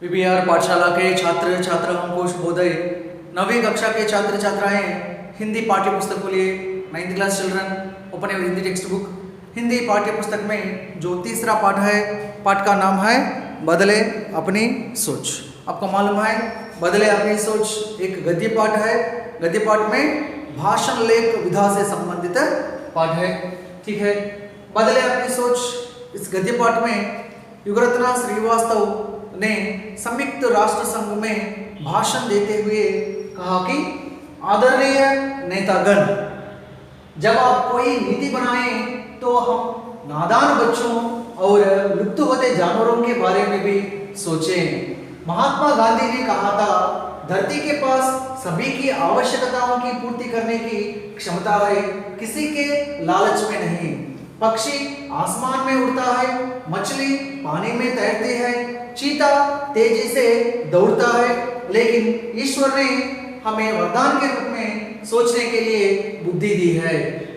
PBR पाठशाला के छात्र छात्राओं को शुभोदय। 9वीं कक्षा के छात्र छात्राएं हिंदी पाठ्य पुस्तक को लिए 9th class children open your Hindi text book. Hindi पाठ्य पुस्तक में जो तीसरा पाठ है, पाठ का नाम है बदले अपनी सोच। आपको मालूम है बदले अपनी सोच एक गद्य पाठ है। गद्य पाठ में भाषण लेख विधा से संबंधित पाठ है। ठीक है, बदले अपनी सोच इस गद्य पाठ में युगरत्न श्रीवास्तव ने संयुक्त राष्ट्र संघ में भाषण देते हुए कहा कि आदरणीय नेतागण, जब आप कोई नीति बनाएं तो हम नादान बच्चों और लुप्त होते जानवरों के बारे में भी सोचें। महात्मा गांधी ने कहा था, धरती के पास सभी की आवश्यकताओं की पूर्ति करने की क्षमता है, किसी के लालच में नहीं। पक्षी आसमान में उड़ता है, मछली पानी में तैरती है, चीता तेजी से दौड़ता है, लेकिन ईश्वर ने हमें वरदान के रूप में सोचने के लिए बुद्धि दी है।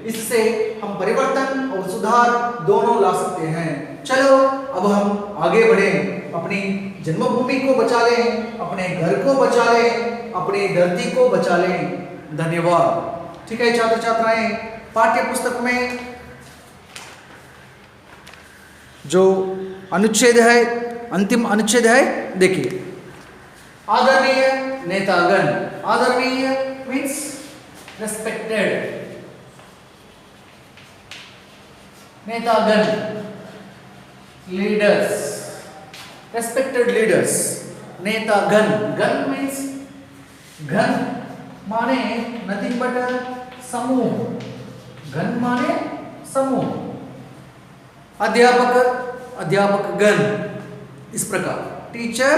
इससे हम परिवर्तन और सुधार दोनों ला सकते हैं। चलो अब हम आगे बढ़ें, अपनी जन्मभूमि को बचा लें, अपने घर को बचा लें, अपनी धरती को बचा लें। धन्यवाद। ठीक है छात्र छात्राएं, पाठ्य पुस्तक में जो अनुच्छेद है, अंतिम अनुच्छेद है, देखिए। आदरणीय नेतागण, आदरणीय मीन्स रेस्पेक्टेड। नेतागण लीडर्स, रेस्पेक्टेड लीडर्स। नेतागण, गण मीन्स घन माने नथिंग बट समूह, घन माने समूह। अध्यापक, अध्यापक गण इस प्रकार, teacher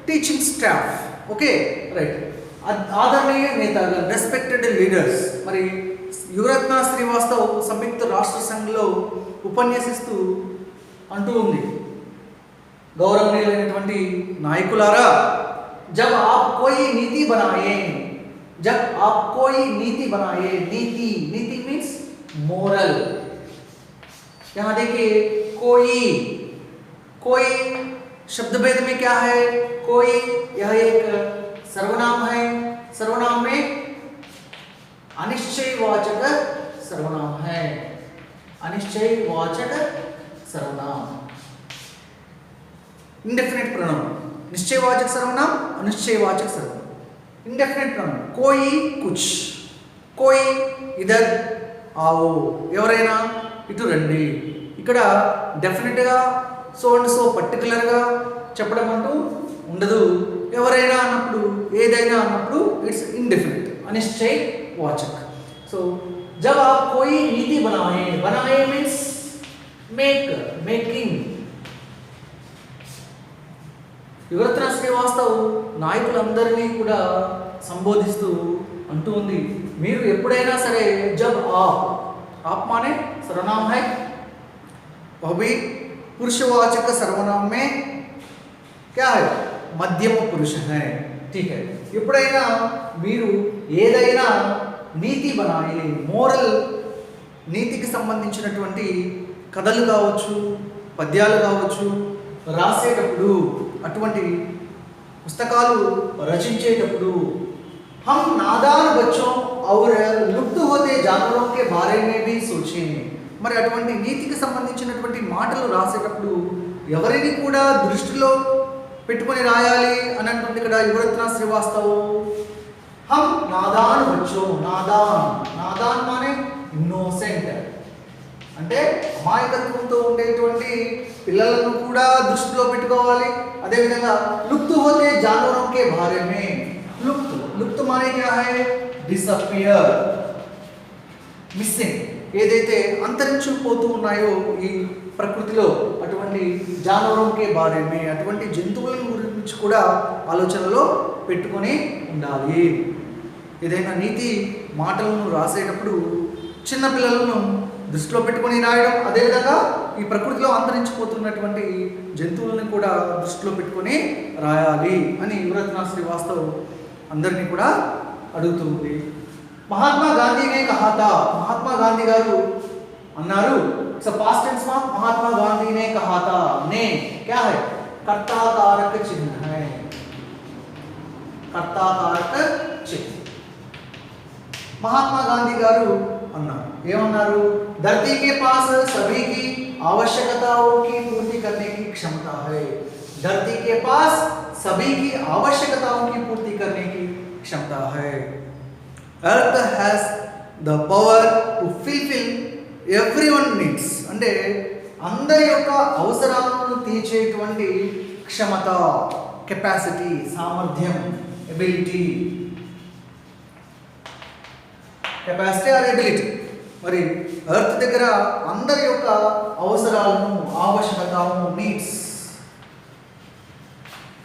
teaching staff. Okay right. आदरणीय नेतागण, రెస్పెక్టెడ్ లీడర్స్। మరి యువరత్న శ్రీవాస్తవ్ సంయుక్త రాష్ట్ర సంఘంలో ఉపన్యసిస్తూ అంటూ ఉంది, గౌరవనీయులైనటువంటి నాయకులారా, जब आप कोई नीति बनाए, जब आप कोई नीति बनाए, नीति, नीति मीन्स मोरल। यहां देखिए कोई, कोई शब्द भेद में क्या है? कोई, यह एक सर्वनाम है। सर्वनाम में अनिश्चयवाचक सर्वनाम है, अनिश्चयवाचक सर्वनाम। इंडेफिनिट प्रोनाउन, निश्चयवाचक सर्वनाम, अनिश्चयवाचक सर्वनाम, इंडेफिनिट प्रोनाउन। कोई कुछ, कोई इधर आओ, ఎవరైనా ఇటు రండి। ఇక్కడ డెఫినెట్ గా సో అండ్ సో పర్టికులర్ గా చెప్పడం అంటూ ఉండదు। ఎవరైనా అన్నప్పుడు, ఏదైనా అన్నప్పుడు ఇట్స్ ఇండెఫినిట్, అనిశ్చయవాచक। సో जब आप कोई नीति बनाए, बनाए means make, making. Yuvaratna Srivastav నాయకులందరినీ కూడా సంబోధిస్తూ అంటూ ఉంది, మీరు ఎప్పుడైనా సరే जब आप माने सर्वनाम है, वह भी पुरुषवाचक सर्वनाम में क्या है? मध्यम पुरुष है। ठीक है, ఎప్పుడైనా మీరు ఏదైనా నీతి बनाए, మోరల్ నీతికి సంబంధించినటువంటి కథలు కావచ్చు, పద్యాలు కావచ్చు, రాసేటప్పుడు, అటువంటి పుస్తకాలు రచించేటప్పుడు हम नादान बच्चों और लुप्त होते जानवरों के बारे में भी सोचें। మరి అటువంటి నీతికి సంబంధించినటువంటి మాటలు రాసేటప్పుడు ఎవరిని కూడా దృష్టిలో పెట్టుకొని రాయాలి అని అంటుంది ఇక్కడ యువరత్న శ్రీవాస్తవ్। हम नादान बच्चों, నాదాన్, నాదాన్ మానే ఇన్నోసెంట్, అంటే అమాయకత్వంతో ఉండేటువంటి పిల్లలను కూడా దృష్టిలో పెట్టుకోవాలి। అదేవిధంగా లుప్త్ హోతే జానవరోं के बारे में, लुप्त, लुप्त माने क्या है? Disappear, missing. ఏదైతే అంతరించిపోతూ ఉన్నాయో ఈ ప్రకృతిలో అటువంటి జానవరం కే బారే మే, అటువంటి జంతువుల గురించి కూడా ఆలోచనలో పెట్టుకొని ఉండాలి। ఏదైనా నీతి మాటలను రాసేటప్పుడు చిన్న పిల్లలను దృష్టిలో పెట్టుకొని రాయడం, అదేవిధంగా ఈ ప్రకృతిలో అంతరించిపోతున్నటువంటి జంతువులను కూడా దృష్టిలో పెట్టుకొని రాయాలి అని యువరత్న శ్రీవాస్తవ్ అందరినీ కూడా అడుగుతూ ఉంది। महात्मा गांधी ने कहा था, महात्मा गांधी गारू अन्नारू, पास्ट टेंस में महात्मा गांधी ने कहा था। ने क्या है? कर्ता कारक चिन्ह है। కర్త కారక చిత్. మహాత్మా గాంధీ గారు అన్నారు, ఏమన్నారు? धरती के पास सभी की आवश्यकताओं की पूर्ति करने की क्षमता है. धरती के पास सभी की आवश्यकताओं की पूर्ति करने की क्षमता है. Earth has the power to fulfill everyone needs. అంటే అందరి యొక్క అవసరాలను తీర్చేటువంటి క్షమత, కెపాసిటీ, సామర్థ్యం, ఎబిలిటీ. Capacity or ability. మరి ఎర్త్ దగ్గర అందరి యొక్క అవసరాలను, ఆవశ్యకతను, నీడ్స్,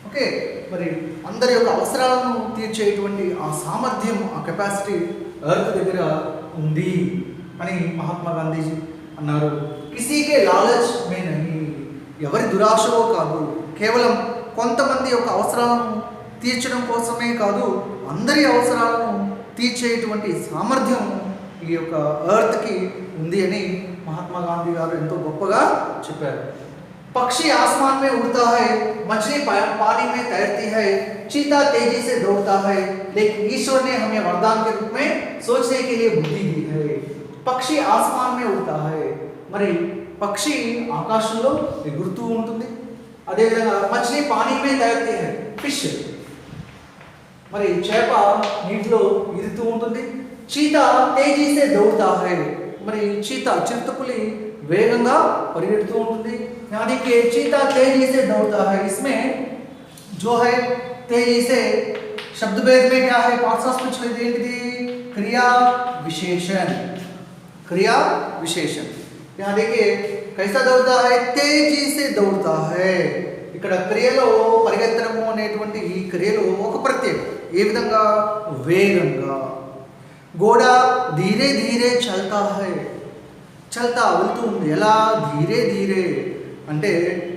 ఓకే, మరి అందరి యొక్క అవసరాలను తీర్చేటువంటి ఆ సామర్థ్యం, ఆ కెపాసిటీ ఎర్త్ దగ్గర ఉంది అని మహాత్మా గాంధీజీ అన్నారు. కిసీకే లాలచ్ మే నహీ, ఎవరి దురాశలో కాదు, కేవలం కొంతమంది యొక్క అవసరాలను తీర్చడం కోసమే కాదు, అందరి అవసరాలను తీర్చేటువంటి సామర్థ్యం ఈ యొక్క ఎర్త్కి ఉంది అని మహాత్మా గాంధీ గారు ఎంతో గొప్పగా చెప్పారు. पक्षी आसमान में उड़ता है, मछली पानी में तैरती है, चीता तेजी से दौड़ता है, लेकिन ईश्वर ने हमें वरदान के रूप में सोचने के लिए बुद्धि दी है. पक्षी आसमान में उड़ता है, మరి పక్షి ఆకాశంలో ఎగురుతూ ఉంటుంది. అదేవిధంగా మछली पानी में तैरती है, ఫిష్, మరి చేప నీటిలో ఈదుతూ ఉంటుంది. చీతా తేజీ సే దౌడతా హై, మరి చీతా, చిరుతపులి వేగంగా పరిగెడుతూ ఉంటుంది. यानी कि चीता तेजी से दौड़ता है. इसमें जो है तेजी से शब्द भेद में क्या है? पार्ट्स कुछ क्रिया विशेषण, क्रिया विशेषण. यहाँ देखिए कैसा दौड़ता है? तेजी से दौड़ता है. ఇక్కడ క్రియలో పరిగెత్తడము అనేటువంటి ఈ క్రియలో ఒక ప్రత్యేకత. ఏ విధంగా? వేగంగా. घोड़ा धीरे धीरे चलता है, చల్తా వెళ్తూ ఉంది. ఎలా? ధీరే ధీరే. అంటే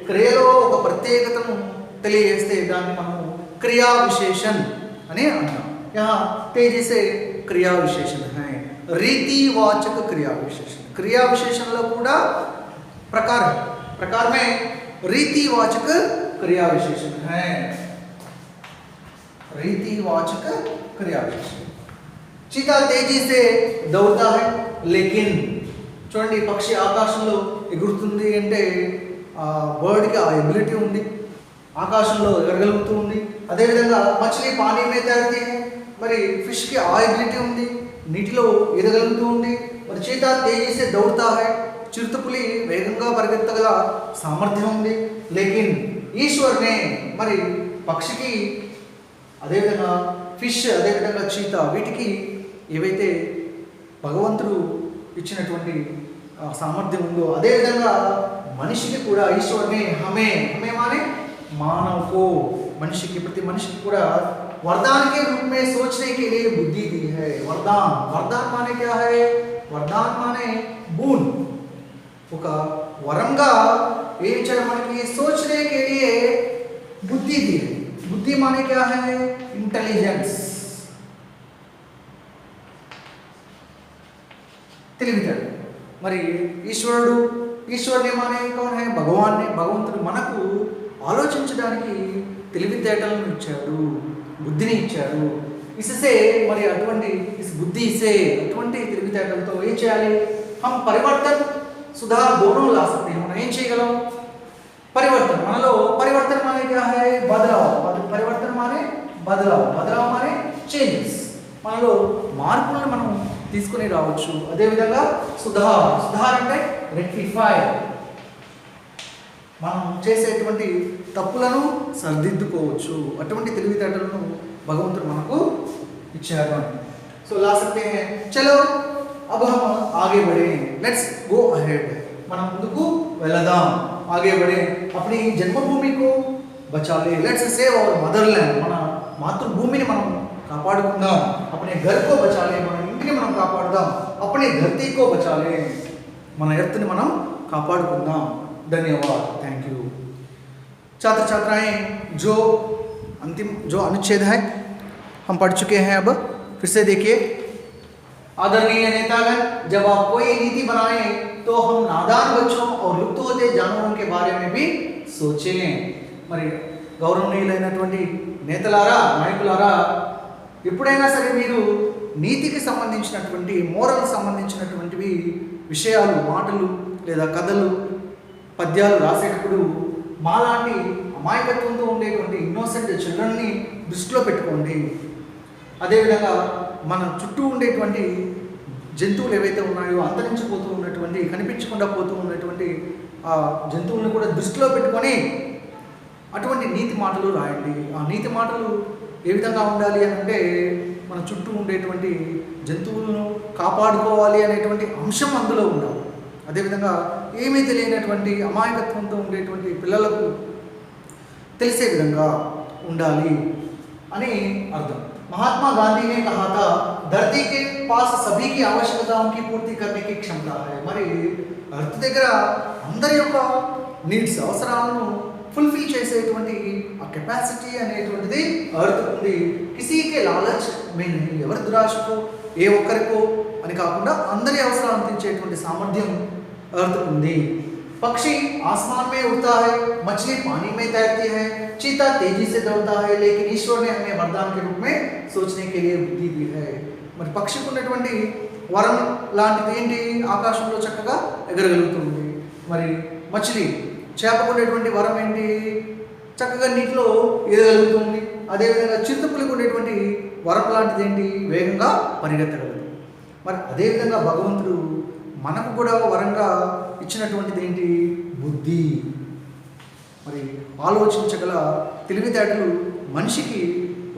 క్రియలో ఒక ప్రత్యేకతను తెలియజేస్తే దాన్ని మనం క్రియా విశేషణ అని అంటాం. यहाँ तेजी से क्रिया विशेषण है. रीतिवाचक क्रिया विशेषण, क्रिया विशेषणలో కూడా प्रकार है. प्रकार में रीतिवाचक क्रिया विशेषण है. रीतिवाचक क्रिया विशेषण. चीता तेजी से दौड़ता है, लेकिन చూడండి, పక్షి ఆకాశంలో ఎగురుతుంది అంటే బర్డ్కి ఆ ఎబిలిటీ ఉంది, ఆకాశంలో ఎగరగలుగుతూ ఉంది. అదేవిధంగా మछली పానీ మే తైరతీ హై, మరి ఫిష్కి ఆ ఎబిలిటీ ఉంది, నీటిలో ఎదగలుగుతూ ఉంది. మరి చీతా తేజీ సే దౌడతా హై, చిరుతపులి వేగంగా పరిగెత్తగల సామర్థ్యం ఉంది. లేకిన్ ఈశ్వర్నే, మరి పక్షికి, అదేవిధంగా ఫిష్, అదేవిధంగా చీతా, వీటికి ఏవైతే భగవంతుడు ఇచ్చినటువంటి సామర్థ్యం ఉందో అదేవిధంగా మనిషికి కూడా ఈశ్వర్ని హమే మానే మానవకు, మనిషికి, ప్రతి మనిషికి కూడా वरदान के रूप में सोचने के लिए बुद्धि दी है. वरदान, वरदान माने क्या है? वरदान माने बून. ఒక వరంగా ఏం చేయాలి? మనకి सोचने के लिए बुद्धि दी है. बुद्धि माने क्या है? इंटेलिजेंस, తెలివితేటలు. మరి ఈశ్వరుడు, ఈశ్వరుని మానే కౌన్ హై? భగవాన్ని, భగవంతుడు మనకు ఆలోచించడానికి తెలివితేటలను ఇచ్చాడు, బుద్ధిని ఇచ్చాడు. ఇసే మరి అటువంటి బుద్ధి ఇసే, అటువంటి తెలివితేటలతో ఏం చేయాలి? హమ్ పరివర్తన్ సుధార్ దోనో లా సక్తే. మనం ఏం చేయగలం? పరివర్తన, మనలో పరివర్తన మానే క్యా హై? బదలావ్. పరివర్తన మానే బదలావ్, బదలావ్ మానే చేంజెస్. మనలో మార్పులను మనం తీసుకుని రావచ్చు. అదేవిధంగా సుధార్, సుధార్ అంటే రెక్టిఫై, మనం చేసేటువంటి తప్పులను సరిదిద్దుకోవచ్చు. అటువంటి తెలివితేటలను భగవంతుడు మనకు ఇచ్చారు. సో లా సక్తే హై. చలో अब हम आगे बढ़े, लेट्स गो अहेड. మనం ముందుకు వెళదాం, ఆగే బడే. अपनी జన్మభూమి को बचा ले, लेट्स सेव అవర్ మదర్‌ల్యాండ్. మన మాతృభూమిని మనం కాపాడుకుందాం. अपने घर को बचा ले, మన ఇంటిని మనం కాపాడుదాం. अपनी धरती को बचा ले, మన ఎర్త్ని మనం కాపాడుకుందాం. धन्यवाद, थैंक यू. छात्र छात्राएं, जो अंतिम जो अनुच्छेद है हम पढ़ चुके हैं. अब फिर से देखिए. आदरणीय नेतागण, जब आप कोई नीति बनाएं तो हम नादान बच्चों और लुप्त होते जानवरों के बारे में भी सोचें. మరి గౌరవనీయులైనటువంటి నేతలారా, నాయకులారా, ఎప్పుడైనా సరే మీరు నీతికి సంబంధించినటువంటి, మోరల్ సంబంధించినటువంటివి విషయాలు, మాటలు లేదా కథలు, పద్యాలు రాసేటప్పుడు మాలాంటి అమాయకత్వంతో ఉండేటువంటి ఇన్నోసెంట్ చిల్డ్రన్ని దృష్టిలో పెట్టుకోండి. అదేవిధంగా మన చుట్టూ ఉండేటువంటి జంతువులు ఏవైతే ఉన్నాయో, అంతరించిపోతూ ఉన్నటువంటి, కనిపించకుండా పోతూ ఉన్నటువంటి ఆ జంతువులను కూడా దృష్టిలో పెట్టుకొని అటువంటి నీతి మాటలు రాయండి. ఆ నీతి మాటలు ఏ విధంగా ఉండాలి అని అంటే, మన చుట్టూ ఉండేటువంటి జంతువులను కాపాడుకోవాలి అనేటువంటి అంశం అందులో ఉండాలి. అదేవిధంగా ఏమీ తెలియనటువంటి అమాయకత్వంతో ఉండేటువంటి పిల్లలకు తెలిసే విధంగా ఉండాలి అని అర్థం. महात्मा गांधी ने कहा था, धरती के पास सभी की आवश्यकताओं की पूर्ति करने की क्षमता है. మరి అర్త్ దగ్గర అందరి యొక్క నీడ్స్, అవసరాలను ఫుల్ఫిల్ చేసేటువంటి ఆ కెపాసిటీ అనేటువంటిది అర్త్ ఉంది. కిసీకే లాలచ్ మే నహీ, ఎవరి దురాశకో, ఏ ఒక్కరికో అని కాకుండా అందరి అవసరాలను తీర్చేటువంటి సామర్థ్యం అర్త్ ఉంది. पक्षी आसमान में उड़ता है, मछली पानी में तैरती है, चीता तेजी से दौड़ता है, लेकिन ईश्वर ने हमें वरदान के रूप में सोचने के लिए बुद्धि दी है. మరి పక్షికి ఉన్నటువంటి వరం లాంటిది ఏంటి? ఆకాశంలో చక్కగా ఎగరగలుగుతుంది. మరి మచిలి, చేపకు ఉండేటువంటి వరం ఏంటి? చక్కగా నీటిలో ఎదగలుగుతుంది. అదేవిధంగా చిరుతపులికి ఉండేటువంటి వరం లాంటిది ఏంటి? వేగంగా పరిగెత్తగలదు. మరి అదేవిధంగా భగవంతుడు మనకు కూడా వరంగా ఇచ్చినటువంటిది ఏంటి? బుద్ధి. మరి ఆలోచించగల తెలివితేటలు మనిషికి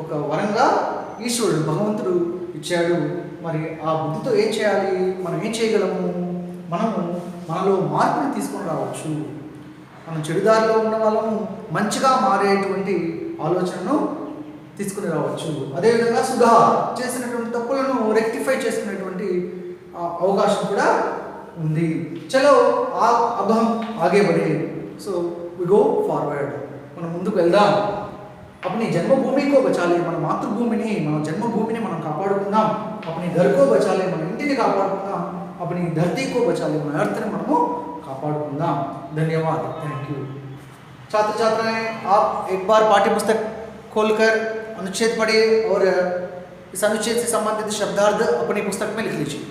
ఒక వరంగా ఈశ్వరుడు, భగవంతుడు ఇచ్చాడు. మరి ఆ బుద్ధితో ఏం చేయాలి? మనం ఏం చేయగలము? మనము మనలో మార్పుని తీసుకొని రావచ్చు. మనం చెడుదారిలో ఉన్న వాళ్ళము మంచిగా మారేటువంటి ఆలోచనను తీసుకుని రావచ్చు. అదేవిధంగా సుధా చేసినటువంటి తప్పులను రెక్టిఫై చేసుకునేటువంటి అవకాశం కూడా ఉంది. చలో अब हम आगे बढ़े, सो वी गो फॉरवर्ड. మనం ముందుకు వెళ్దాం. अपनी जन्मभूमि को बचा ले, మన మాతృభూమిని, మన జన్మభూమిని మనం కాపాడుకుందాం. अपने घर को बचा ले, మన ఇంటిని కాపాడుకుందాం. अपनी धरती को बचा ले, మన ఎర్త్ని మనము కాపాడుకుందాం. धन्यवाद, थैंक यू. छात्र छात्राएं, आप एक बार पाठ्य पुस्तक खोलकर अनुच्छेद पढ़िए और इस अनुच्छेद से संबंधित शब्दार्थ अपनी पुस्तक में लिख लीजिए.